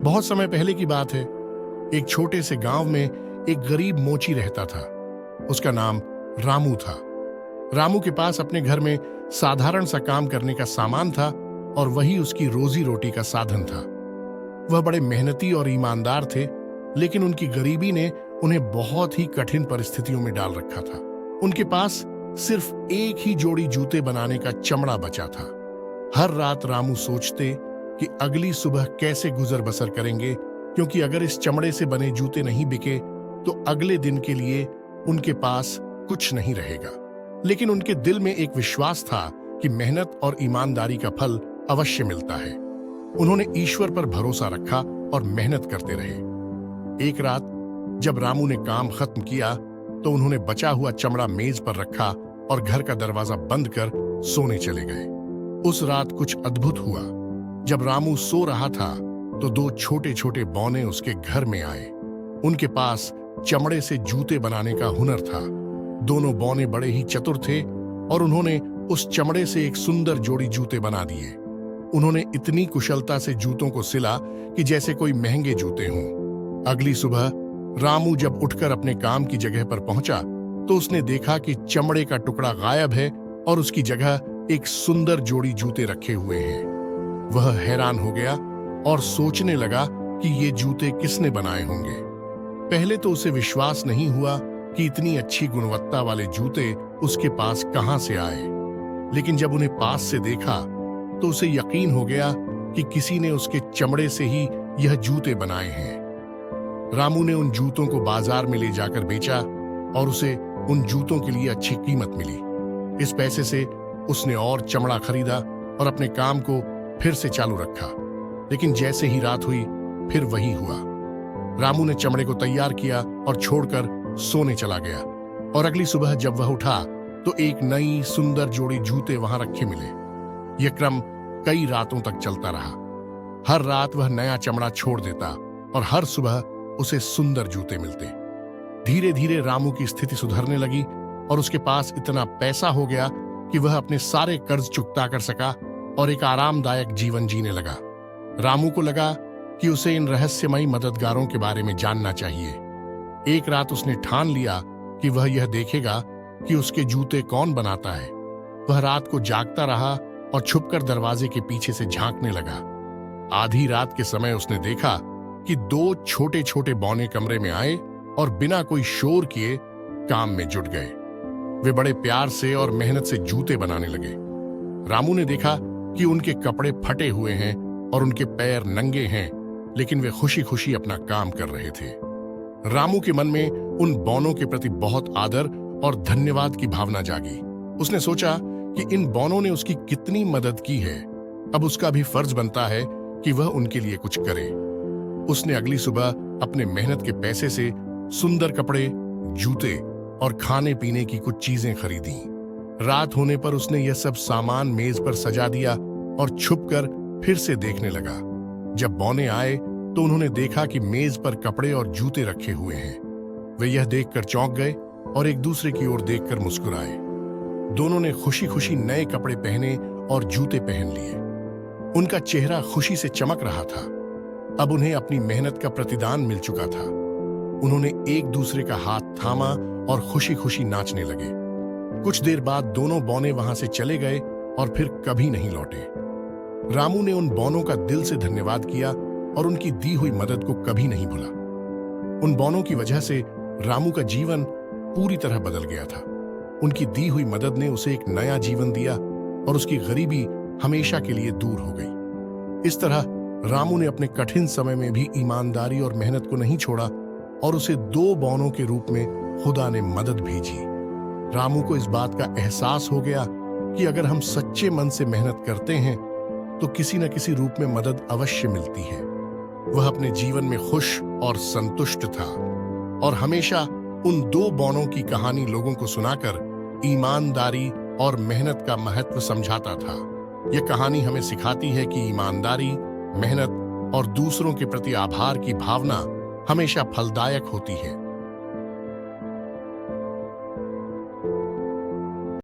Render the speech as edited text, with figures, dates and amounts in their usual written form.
बहुत समय पहले की बात है। एक छोटे से गांव में एक गरीब मोची रहता था। उसका नाम रामू था। रामू के पास अपने घर में साधारण सा काम करने का सामान था और वही उसकी रोजी रोटी का साधन था। वह बड़े मेहनती और ईमानदार थे, लेकिन उनकी गरीबी ने उन्हें बहुत ही कठिन परिस्थितियों में डाल रखा था। उनके पास सिर्फ एक ही जोड़ी जूते बनाने का चमड़ा बचा था। हर रात रामू सोचते कि अगली सुबह कैसे गुजर बसर करेंगे, क्योंकि अगर इस चमड़े से बने जूते नहीं बिके तो अगले दिन के लिए उनके पास कुछ नहीं रहेगा। लेकिन उनके दिल में एक विश्वास था कि मेहनत और ईमानदारी का फल अवश्य मिलता है। उन्होंने ईश्वर पर भरोसा रखा और मेहनत करते रहे। एक रात जब रामू ने काम खत्म किया तो उन्होंने बचा हुआ चमड़ा मेज पर रखा और घर का दरवाजा बंद कर सोने चले गए। उस रात कुछ अद्भुत हुआ। जब रामू सो रहा था तो दो छोटे छोटे बौने उसके घर में आए। उनके पास चमड़े से जूते बनाने का हुनर था। दोनों बौने बड़े ही चतुर थे और उन्होंने उस चमड़े से एक सुंदर जोड़ी जूते बना दिए। उन्होंने इतनी कुशलता से जूतों को सिला कि जैसे कोई महंगे जूते हों। अगली सुबह रामू जब उठकर अपने काम की जगह पर पहुंचा तो उसने देखा कि चमड़े का टुकड़ा गायब है और उसकी जगह एक सुंदर जोड़ी जूते रखे हुए हैं। वह हैरान हो गया और सोचने लगा कि ये जूते किसने बनाए होंगे। पहले तो उसे विश्वास नहीं हुआ कि इतनी अच्छी गुणवत्ता वाले जूते उसके पास कहां से आए, लेकिन जब उन्हें पास से देखा तो उसे यकीन हो गया कि किसी ने उसके चमड़े से ही यह जूते बनाए हैं। रामू ने उन जूतों को बाजार में ले जाकर बेचा और उसे उन जूतों के लिए अच्छी कीमत मिली। इस पैसे से उसने और चमड़ा खरीदा और अपने काम को फिर से चालू रखा। लेकिन जैसे ही रात हुई फिर वही हुआ। रामू ने चमड़े को तैयार किया और छोड़कर सोने चला गया और अगली सुबह जब वह उठा तो एक नई सुंदर जोड़ी जूते वहां रखे मिले। यह क्रम कई रातों तक चलता रहा। हर रात वह नया चमड़ा छोड़ देता और हर सुबह उसे सुंदर जूते मिलते। धीरे धीरे रामू की स्थिति सुधरने लगी और उसके पास इतना पैसा हो गया कि वह अपने सारे कर्ज चुकता कर सका और एक आरामदायक जीवन जीने लगा। रामू को लगा कि उसे इन रहस्यमयी मददगारों के बारे में जानना चाहिए। एक रात उसने ठान लिया कि वह यह देखेगा कि उसके जूते कौन बनाता है। वह रात को जागता रहा और छुपकर दरवाजे के पीछे से झांकने लगा। आधी रात के समय उसने देखा कि दो छोटे छोटे बौने कमरे में आए और बिना कोई शोर किए काम में जुट गए। वे बड़े प्यार से और मेहनत से जूते बनाने लगे। रामू ने देखा कि उनके कपड़े फटे हुए हैं और उनके पैर नंगे हैं, लेकिन वे खुशी खुशी अपना काम कर रहे थे। रामू के मन में उन बौनों के प्रति बहुत आदर और धन्यवाद की भावना जागी। उसने सोचा कि इन बौनों ने उसकी कितनी मदद की है, अब उसका भी फर्ज बनता है कि वह उनके लिए कुछ करे। उसने अगली सुबह अपने मेहनत के पैसे से सुंदर कपड़े, जूते और खाने पीने की कुछ चीजें खरीदी। रात होने पर उसने यह सब सामान मेज पर सजा दिया और छुपकर फिर से देखने लगा। जब बौने आए तो उन्होंने देखा कि मेज पर कपड़े और जूते रखे हुए हैं। वे यह देखकर चौंक गए और एक दूसरे की ओर देखकर मुस्कुराए। दोनों ने खुशी खुशी नए कपड़े पहने और जूते पहन लिए। उनका चेहरा खुशी से चमक रहा था। अब उन्हें अपनी मेहनत का प्रतिदान मिल चुका था। उन्होंने एक दूसरे का हाथ थामा और खुशी खुशी नाचने लगे। कुछ देर बाद दोनों बौने वहां से चले गए और फिर कभी नहीं लौटे। रामू ने उन बौनों का दिल से धन्यवाद किया और उनकी दी हुई मदद को कभी नहीं भूला। उन बौनों की वजह से रामू का जीवन पूरी तरह बदल गया था। उनकी दी हुई मदद ने उसे एक नया जीवन दिया और उसकी गरीबी हमेशा के लिए दूर हो गई। इस तरह रामू ने अपने कठिन समय में भी ईमानदारी और मेहनत को नहीं छोड़ा और उसे दो बौनों के रूप में खुदा ने मदद भेजी। रामू को इस बात का एहसास हो गया कि अगर हम सच्चे मन से मेहनत करते हैं तो किसी न किसी रूप में मदद अवश्य मिलती है। वह अपने जीवन में खुश और संतुष्ट था और हमेशा उन दो बौनों की कहानी लोगों को सुनाकर ईमानदारी और मेहनत का महत्व समझाता था। यह कहानी हमें सिखाती है कि ईमानदारी, मेहनत और दूसरों के प्रति आभार की भावना हमेशा फलदायक होती है।